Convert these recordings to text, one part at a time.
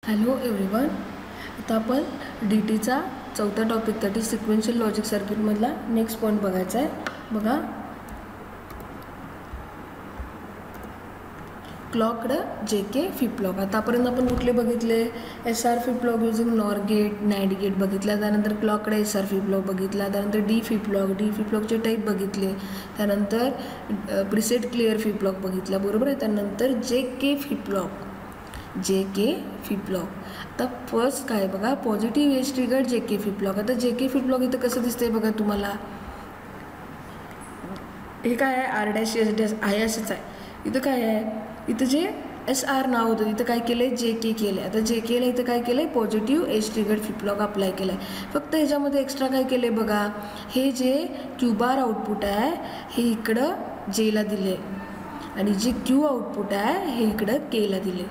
Hello everyone. आता आपण D टीचा चौथा topic that is sequential logic सर्किटमधला नेक्स्ट पॉईंट बघायचा आहे. बघा, क्लॉककडं जे के फ्लिप फ्लॉप. आतापर्यंत आपण कुठले बघितले? S R flip flop using NOR gate, नाईट गेट बघितला. त्यानंतर क्लॉककडे एस आर फ्लिप फ्लॉप बघितला. त्यानंतर डी फ्लिप फ्लॉपचे टाईप बघितले. त्यानंतर प्रिसेट क्लिअर फ्लिप फ्लॉप बघितला, बरोबर आहे. त्यानंतर जे के फ्लिप फ्लॉप आता फर्स्ट काय बघा, positive edge triggered J K flip flop. आता जे के फ्लिप फ्लॉप इथं कसं दिसतंय बघा तुम्हाला. हे काय आहे? आर डॅश एस डॅश आहे असंच आहे. इथं काय आहे? इथं जे एस आर नाव होतं इथं काय केलं आहे? जे के केलं आहे. आता जे केला इथं काय केलं आहे? Positive edge triggered flip flop apply केलं आहे. फक्त ह्याच्यामध्ये एक्स्ट्रा काय केलं आहे बघा, हे जे क्यू बार आउटपुट आहे हे इकडं जेला दिले आणि जे क्यू आउटपुट आहे हे इकडं केला दिले,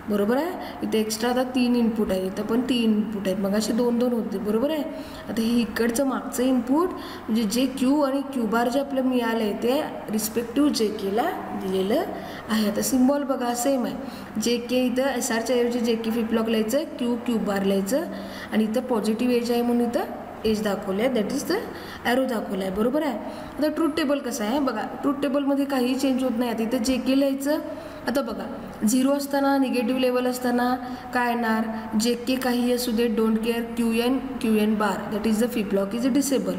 बरोबर आहे. इथे एक्स्ट्रा आता 3 इनपुट आहे, इथं पण 3 इनपुट आहेत. मग असे 2-2 होते, बरोबर आहे. आता हे इकडचं मागचं इनपुट म्हणजे जे क्यू आणि क्यू बार जे आपलं मिळालं आहे ते रिस्पेक्टिव्ह जे केला दिलेलं आहे. आता सिम्बॉल बघा सेम आहे. जे के इथं एस आरच्या ऐवजी जे के फ्लिप फ्लॉप लिहायचं, क्यू बार लिहायचं आणि इथं पॉझिटिव्ह एज आहे म्हणून इथं एज दाखवलं आहे, दॅट इज द ॲरो दाखवलं आहे, बरोबर आहे. आता ट्रूथ टेबल कसं आहे बघा, ट्रूथ टेबलमध्ये काहीही चेंज होत नाही. आता इथं जे के लिहायचं. आता बघा, 0 असताना निगेटिव्ह लेवल असताना काय येणार? जे के काही असू दे, don't care Q N bar that is the flip flop is disable,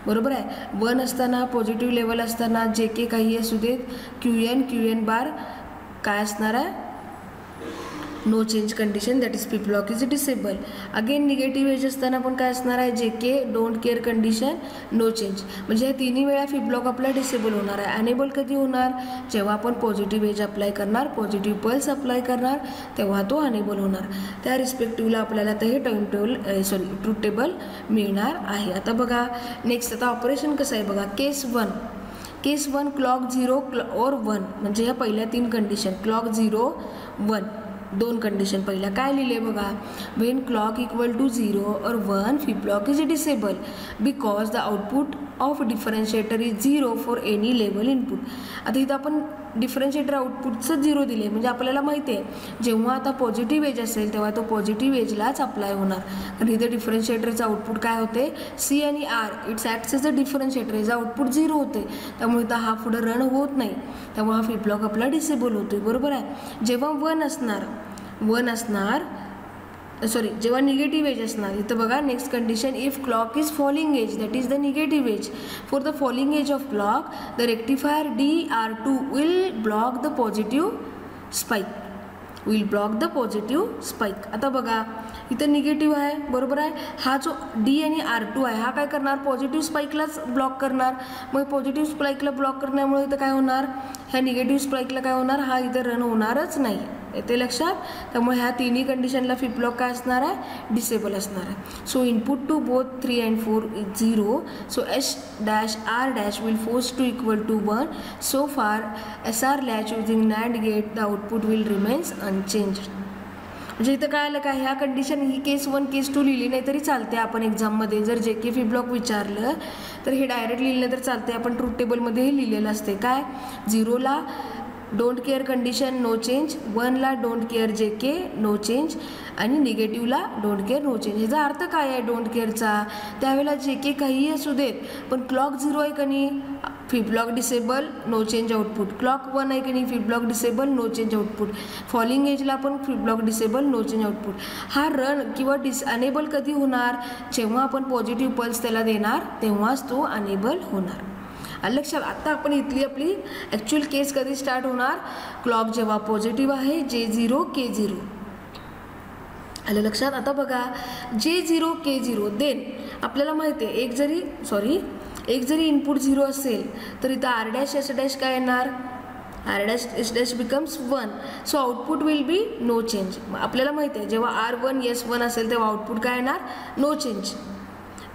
बरोबर आहे. 1 असताना पॉझिटिव्ह लेवल असताना जे के काही असू देत, क्यू एन बार काय असणार आहे? No change condition that is flip flop is disable. Again negative edge असताना पण काय असणार आहे? J K don't care condition no change. म्हणजे ह्या तिन्ही वेळा फ्लिप फ्लॉप आपला डिसेबल होणार आहे. अनेबल कधी होणार? जेव्हा आपण पॉझिटिव्ह एज अप्लाय करणार, पॉझिटिव्ह पल्स अप्लाय करणार तेव्हा तो अनेबल होणार. त्या रिस्पेक्टिव्हला आपल्याला आता हे ट्रूथ टेबल मिळणार आहे. आता बघा नेक्स्ट, आता ऑपरेशन कसं आहे बघा. केस 1 क्लॉक 0 और 1 म्हणजे ह्या पहिल्या 3 कंडिशन. Clock 0 1 2 condition. पहिल्या काय लिहिले बघा, वेन क्लॉक इक्वल टू 0 और 1 flip flop is disable because the output of differentiator is 0 for any level input. आता इथं आपण डिफरन्शिएटर आउटपुटचं 0 दिले म्हणजे आपल्याला माहिती आहे जेव्हा आता पॉझिटिव्ह एज असेल तेव्हा तो पॉझिटिव्ह एजलाच अप्लाय होणार. कारण इथं डिफरन्शिएटरचं आउटपुट काय होते? सी आणि R it's acts as a differentiator. याचं आउटपुट 0 होते, त्यामुळे इथं हा पुढं रन होत नाही, त्यामुळे हा फ्लिप फ्लॉप आपला डिसेबल होतो, बरोबर आहे. जेव्हा 1 असणार जेव्हा निगेटिव्ह एज असणार, इथं बघा next condition, if clock is falling edge that is the negative edge. For the falling edge of clock the rectifier DR2 will block the positive spike. आता बघा इथं निगेटिव्ह आहे, बरोबर आहे. हा जो डी आणि R2 आहे हा काय करणार? पॉझिटिव्ह स्पाइकलाच ब्लॉक करणार. मग पॉझिटिव्ह स्पाइकला ब्लॉक करण्यामुळे इथं काय होणार? ह्या निगेटिव्ह स्पाइकला काय होणार? हा इथं रन होणारच नाही, येते लक्षात. त्यामुळे ह्या तिन्ही कंडिशनला फ्लिप फ्लॉप काय असणार आहे? डिसेबल असणार आहे. So input to both 3 and 4 is 0. So S'(R' will force to equal to 1. So far SR latch using NAND gate the output will remains unchanged. म्हणजे इथं काय आलं का, ह्या कंडिशन ही केस 1 केस 2 लिहिली नाही तरी चालते. आपण एक्झाममध्ये जर जे के फ्लिप फ्लॉप विचारलं तर हे डायरेक्ट लिहिलं तर चालते. आपण ट्रूथ टेबलमध्ये हे लिहिलेलं असते. काय? 0ला don't care condition no change, 1ला don't care J K no change आणि निगेटिव्हला डोंट केअर नो चेंज. ह्याचा अर्थ काय आहे डोंट केअरचा? त्यावेळेला जे के काहीही असू देत पण क्लॉक 0 आहे का नाही, flip flop disable no change output. Clock 1 आहे की नाही, flip flop disable no change output. Falling एजला पण flip flop disable no change output. हा रन किंवा अनेबल कधी होणार? जेव्हा आपण पॉझिटिव्ह पल्स त्याला देणार तेव्हाच तो अनेबल होणार. लक्षात. आता आपण इथली आपली ॲक्च्युअल केस कधी स्टार्ट होणार? क्लॉक जेव्हा पॉझिटिव्ह आहे, J0 K0 आलं लक्षात. आता बघा J0 K0 देन आपल्याला माहिती आहे एक जरी इनपुट 0 असेल तर इथं R'(S' काय येणार? R'(S' becomes 1. So output will be no change. आपल्याला माहिती आहे जेव्हा R1 S1 असेल तेव्हा आउटपुट काय येणार? No change.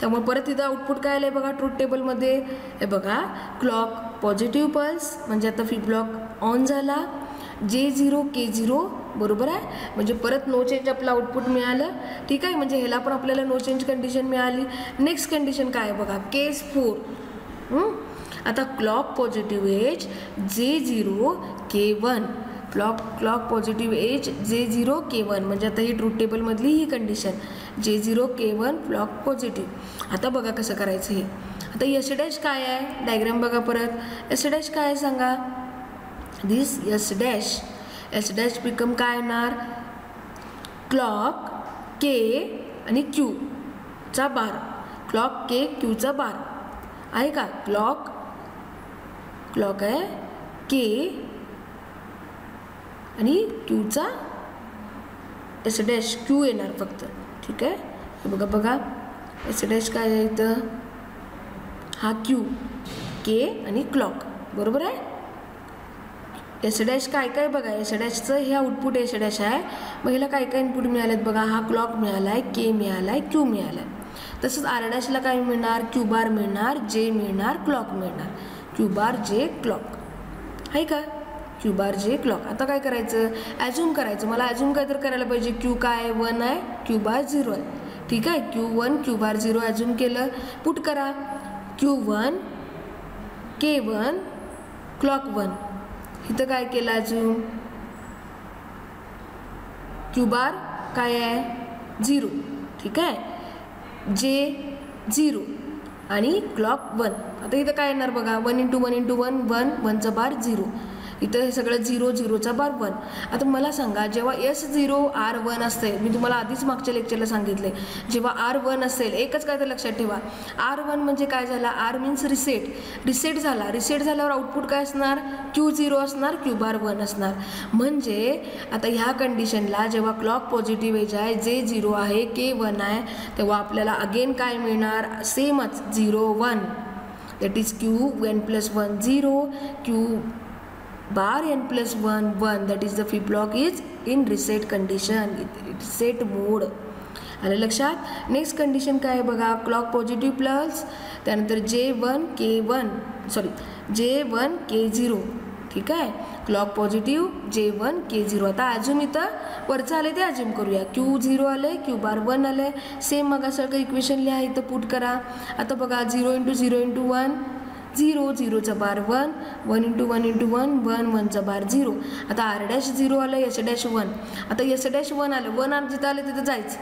त्यामुळे परत इथं आउटपुट काय आलं आहे बघा ट्रूथ टेबलमध्ये. हे बघा क्लॉक पॉझिटिव्ह पल्स म्हणजे आता फ्लिप फ्लॉप ऑन झाला. J0 K0 बरोबर आहे. म्हणजे परत नो चेंज आपलं आउटपुट मिळालं, ठीक आहे. म्हणजे ह्याला पण आपल्याला नो चेंज कंडिशन मिळाली. नेक्स्ट कंडिशन काय आहे बघा, केस 4. आता clock positive edge J0 K1 clock positive edge J0 K1 म्हणजे आता ही ट्रूथ टेबलमधली ही condition J0 K1 clock positive. आता बघा कसं करायचं हे. आता एस डॅश काय आहे डायग्राम बघा परत. एस डॅश काय आहे सांगा. दिस एस डॅश बिकम काय येणार क्लॉक K आणि Q चा बार. क्लॉक K Q चा बार आहे का. क्लॉक आहे K आणि Qचा एस डॅश Q येणार फक्त. ठीक आहे हे बघा एस डॅश काय आहे इथं हा Q K आणि क्लॉक बरोबर आहे. एस डॅश काय काय बघा एस डॅशचं हे आउटपुट एस डॅश आहे. मग ह्याला काय काय इनपुट मिळालेत बघा. हा क्लॉक मिळाला आहे K मिळाला आहे Q मिळाला आहे. तसंच आर डॅशला काय मिळणार Q बार मिळणार J मिळणार क्लॉक मिळणार. Q बार J क्लॉक आहे का. Q बार J क्लॉक. आता काय करायचं ॲझ्युम करायचं. मला ॲझ्युम काय तर करायला पाहिजे. Q काय आहे 1 आहे Q बार 0 आहे. ठीक आहे Q1 Q बार 0 ॲझ्युम केलं. पुट करा Q1 K1 क्लॉक 1. इथं काय केलं ॲझ्युम Q बार काय आहे 0. ठीक आहे J 0 आणि क्लॉक 1. आता इथं काय येणार बघा 1 × 1 × 1 1 1चा बार 0. इथं हे सगळं 0 0चा बार 1. आता मला सांगा जेव्हा S0 R1 असते मी तुम्हाला आधीच मागच्या लेक्चरला सांगितले जेव्हा R1 असेल एकच काय तर लक्षात ठेवा. R1 म्हणजे काय झाला R मीन्स रिसेट झाला. रिसेट झाल्यावर आउटपुट काय असणार Q0 असणार Q बार 1 असणार. म्हणजे आता ह्या कंडिशनला जेव्हा क्लॉक पॉझिटिव्ह एज आहे J0 आहे K1 आहे तेव्हा आपल्याला अगेन काय मिळणार सेमच 0 1 that is Q1 + 1 0 Q bar n plus 1 1 that is the flip flop is in reset condition reset mode. आलं लक्षात. नेक्स्ट कंडिशन काय आहे बघा क्लॉक पॉझिटिव्ह प्लस त्यानंतर J1 K0. ठीक आहे क्लॉक पॉझिटिव्ह J1 K0. आता ॲझ्युम इथं वरचं आले ते ॲझ्युम करूया. Q0 आले Q बार 1 आले. सेम मग सगळं इक्वेशन लिहा इथं पुट करा. आता बघा 0 × 0 × 1 0 0चा बार 1 1 × 1 × 1 1 1चा बार 0. आता आर डॅश 0 आलं एस डॅश 1. आता एस डॅश 1 आलं 1 जिथं आलं तिथं जायचं.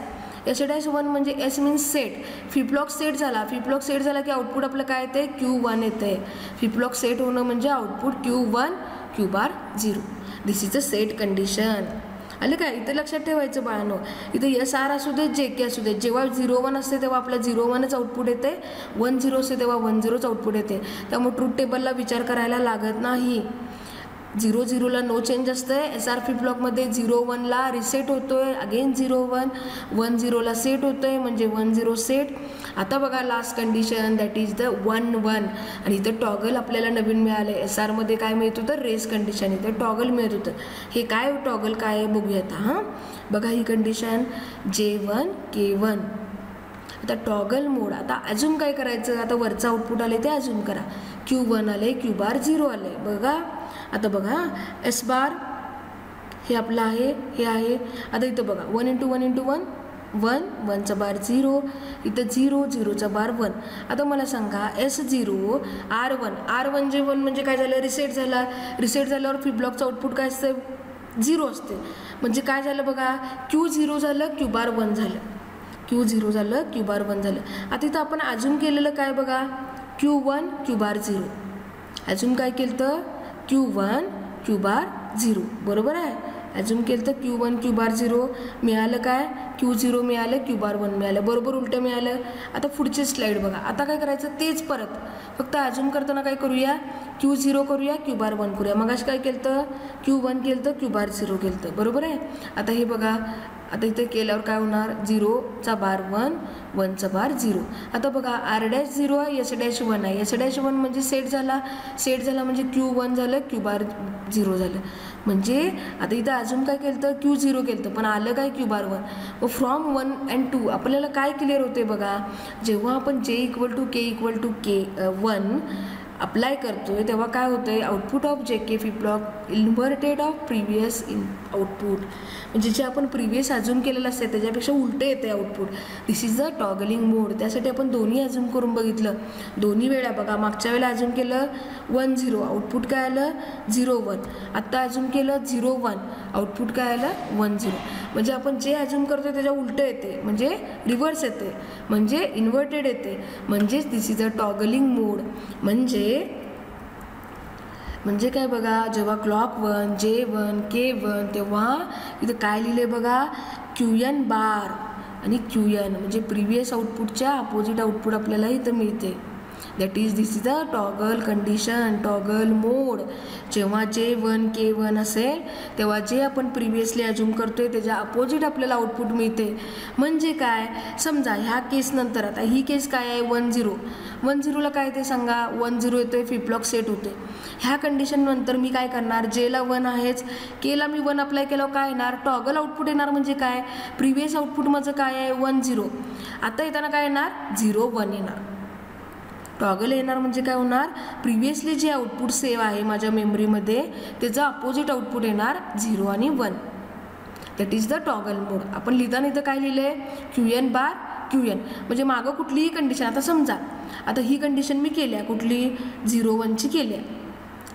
एस डॅश 1 म्हणजे S means set. Flip-flop set झाला. फ्लिपफ्लॉप सेट झाला की आउटपुट आपलं काय येते Q1 येते. फ्लिपफ्लॉप सेट होणं म्हणजे output Q1 Q bar 0. This is a set condition. आलं काय इथं लक्षात ठेवायचं बाळांनो. इथं SR असू दे JK असू दे जेव्हा 0 1 असते तेव्हा आपला 0 1च आउटपुट येते. 1 0 असते तेव्हा 1 0च आउटपुट येते. त्यामुळे ट्रूथ टेबलला विचार करायला लागत नाही. 0 0ला नो चेंज असतंय. SR फ्लिप फ्लॉपमध्ये 0 1ला रिसेट होतोय अगेन 0 1 1 0ला सेट होतोय म्हणजे 1 0 सेट. आता बघा last condition that is the 1 1 आणि इथं टॉगल आपल्याला नवीन मिळालं आहे. SRमध्ये काय मिळत होतं रेस कंडिशन इथं टॉगल मिळत होतं. हे काय टॉगल काय आहे बघूयात. हां बघा ही कंडिशन J1 K1. आता टॉगल मोड. आता ॲझ्युम काय करायचं आता वरचं आउटपुट आले ते ॲझ्युम करा. Q1 आले Q बार 0 आले. बघा आता बघा S बार हे आपलं आहे हे आहे. आता इथं बघा 1 × 1 × 1 1 1चा बार 0 इथं 0 0चा बार 1. आता मला सांगा S0 R1 जे 1 म्हणजे काय झालं रिसेट झाला. रिसेट झाल्यावर फ्लिप फ्लॉपचं आउटपुट काय असतं 0 असते. म्हणजे काय झालं बघा Q0 झालं Q बार 1 झालं. Q0 झालं Q बार 1 झालं. आता इथं आपण ॲझ्युम केलेलं काय बघा Q1 Q बार 0. ॲझ्युम काय केलं तर Q1 Q बार 0 बरोबर आहे. ॲझ्युम केलं तर Q1 Q बार 0 मिळालं काय Q0 मिळालं Q बार 1 मिळालं बरोबर उलटं मिळालं. आता पुढची स्लाईड बघा. आता काय करायचं तेच परत फक्त ॲझ्युम करताना काय करूया Q0 करूया Q बार 1 करूया. मग असं काय केलं तर Q1 केलं तर Q बार 0 केलं तर बरोबर आहे. आता हे बघा आता इथे केल्यावर काय होणार 0चा बार 1 1चा बार 0. आता बघा आर डॅश 0 आहे एस डॅश 1 आहे. एस डॅश 1 म्हणजे सेट झाला म्हणजे Q1 झालं Q बार 0 झालं. म्हणजे आता इथं अजून काय केलं तर Q0 केलं तर पण आलं काय Q बार 1. व फ्रॉम 1 and 2 आपल्याला काय क्लिअर होते बघा जेव्हा आपण J = K = K1 अप्लाय करतोय तेव्हा काय होतंय, output of J K flip flop inverted of previous output, म्हणजे जे आपण प्रिव्हियस अज्यूम केलेलं असते त्याच्यापेक्षा उलटे येते output. This is the toggling mode. त्यासाठी आपण दोन्ही अज्यूम करून बघितलं, दोन्ही वेळा बघा. मागच्या वेळेला अज्यूम केलं 1 0, आउटपुट काय आलं 0 1. आत्ता अज्यूम केलं 0 1, आउटपुट काय आलं 1 0. म्हणजे आपण जे अज्यूम करतो त्याच्या उलटं येते, म्हणजे रिव्हर्स येते, म्हणजे इन्व्हर्टेड येते, म्हणजेच दिस इज अ टॉगलिंग मोड. म्हणजे काय बघा, जेव्हा क्लॉक 1 J1 K1 तेव्हा इथं काय लिहिले बघा, QN बार आणि QN म्हणजे प्रिव्हियस आउटपुटच्या अपोजिट आउटपुट आपल्याला इथं मिळते. That is this is a toggle condition, toggle mode. जेव्हा J1 K1 असेल तेव्हा जे आपण प्रिव्हियसली अज्यूम करतोय त्याच्या अपोजिट आपल्याला आउटपुट मिळते. म्हणजे काय, समजा ह्या केसनंतर आता ही केस काय आहे 1 0. 1 0ला काय ते सांगा, 1 0 येतोय, फ्लिप फ्लॉप सेट होते. ह्या कंडिशननंतर मी काय करणार, Jला 1 आहेच, Kला मी 1 अप्लाय केल्यावर काय येणार, टॉगल आउटपुट येणार. म्हणजे काय, प्रिव्हियस आउटपुट माझं काय आहे 1 0, आता येताना काय येणार 0 1 येणार. टॉगल येणार म्हणजे काय होणार, प्रिव्हियसली जे आउटपुट सेव्ह आहे माझ्या मेमरीमध्ये त्याचं अपोजिट आउटपुट येणार 0 आणि 1. दॅट इज द टॉगल मोड. आपण लिहिताना इथं काय लिहिलं आहे, QN बार QN म्हणजे मागं कुठलीही कंडिशन. आता समजा आता ही कंडिशन मी केली आहे, कुठली 0 1ची केली आहे.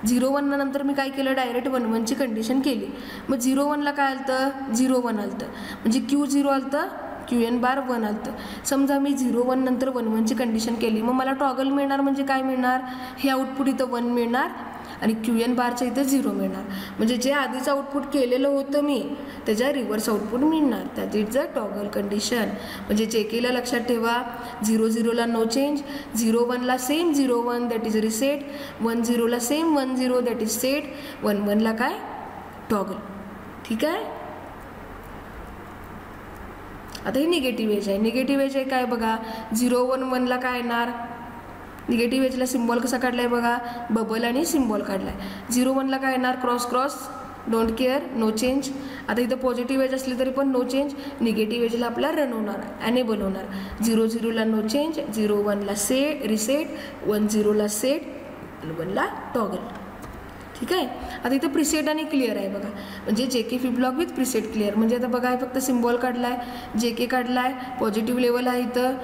0 1 नंतर मी काय केलं, डायरेक्ट 1 1ची कंडिशन केली. मग 0 1ला काय आलं 0 1 आलं, म्हणजे Q 0 आलं, QN बार 1 आलं. समजा मी 0 1 नंतर 1 1ची कंडिशन केली, मग मला टॉगल मिळणार. म्हणजे काय मिळणार, हे आउटपुट इथं 1 मिळणार आणि QN बारच्या इथं 0 मिळणार. म्हणजे जे आधीचं आउटपुट केलेलं होतं मी त्याच्या रिव्हर्स आउटपुट मिळणार. That is the toggle condition. म्हणजे जे केलं लक्षात ठेवा, 0 0ला नो चेंज, 0 1ला सेम 0 1 दॅट इज रिसेट, 1 0ला सेम 1 0 दॅट इज सेट, 1 1ला काय टॉगल. ठीक आहे. आता ही निगेटिव्ह एज आहे. निगेटिव्ह एज आहे काय बघा, 0 1 1ला काय येणार, निगेटिव्ह एजला सिम्बॉल कसा काढलाय बघा, बबल आणि सिम्बॉल काढलाय. 0 1ला काय येणार, cross cross, don't care, no change. आता इथं पॉझिटिव्ह एज असली तरी पण नो चेंज. निगेटिव्ह एजला आपला रन होणार, ॲनेबल होणार. 0 0ला नो चेंज, 0 1ला रिसेट, 1 0ला सेट, 1ला टॉगल. ठीक आहे. आता इथं प्रिसेट आणि क्लिअर आहे बघा, म्हणजे J K flip flop with preset clear. म्हणजे आता बघा फक्त सिम्बॉल काढलाय, जे के काढलाय, पॉझिटिव्ह लेवल आहे इथं,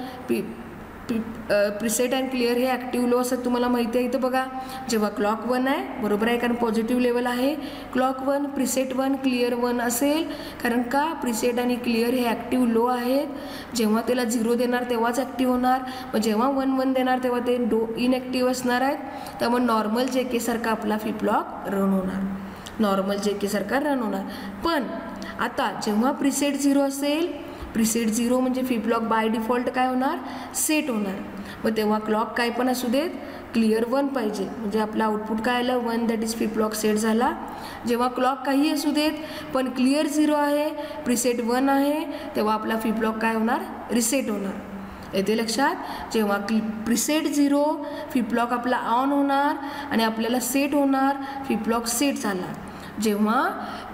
प्रिसेट अँड क्लिअर हे ॲक्टिव्ह लो असं तुम्हाला माहिती आहे. इथं बघा जेव्हा क्लॉक 1 आहे बरोबर आहे, कारण पॉझिटिव्ह लेवल आहे. क्लॉक 1 प्रिसेट 1 क्लिअर 1 असेल, कारण का प्रिसेट आणि क्लिअर हे ॲक्टिव्ह लो आहेत. जेव्हा त्याला 0 देणार तेव्हाच ॲक्टिव्ह होणार, मग जेव्हा 1 1 देणार तेव्हा ते इनॲक्टिव्ह असणार आहेत. त्यामुळे नॉर्मल जे के सारखा आपला फ्लिप फ्लॉप रन होणार, नॉर्मल जे के सारखा रन होणार. पण आता जेव्हा प्रिसेट 0 असेल, प्रिसेट 0 म्हणजे फ्लिप फ्लॉप बाय डिफॉल्ट काय होणार, सेट होणार. मग तेव्हा क्लॉक काय पण असू देत, क्लिअर 1 पाहिजे, म्हणजे आपला आउटपुट काय आलं 1 that is flip flop set झाला. जेव्हा क्लॉक काही असू देत पण क्लिअर 0 आहे, प्रिसेट 1 आहे, तेव्हा आपला फ्लिप फ्लॉप काय होणार, रिसेट होणार. येते लक्षात. जेव्हा प्रिसेट 0 फ्लिप फ्लॉप आपला ऑन होणार आणि आपल्याला सेट होणार, फ्लिप फ्लॉप सेट झाला. जेव्हा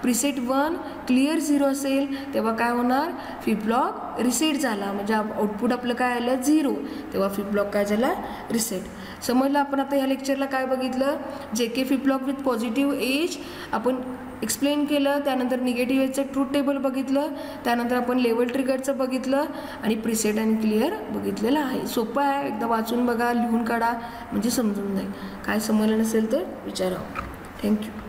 प्रिसेट 1 क्लिअर 0 असेल तेव्हा काय होणार, फ्लिप फ्लॉप रिसेट झाला, म्हणजे आउटपुट आपलं काय आलं 0, तेव्हा फ्लिप फ्लॉप काय झाला, रिसेट. समजलं. आपण आता ह्या लेक्चरला काय बघितलं, J K flip flop with positive edge आपण एक्सप्लेन केलं, त्यानंतर निगेटिव्ह एजचं ट्रूथ टेबल बघितलं, त्यानंतर आपण लेवल ट्रिगरचं बघितलं आणि प्रिसेट आणि क्लिअर बघितलेलं आहे. सोपं आहे, एकदा वाचून बघा, लिहून काढा, म्हणजे समजून जाईल. काय समजलं नसेल तर विचारा. थँक्यू.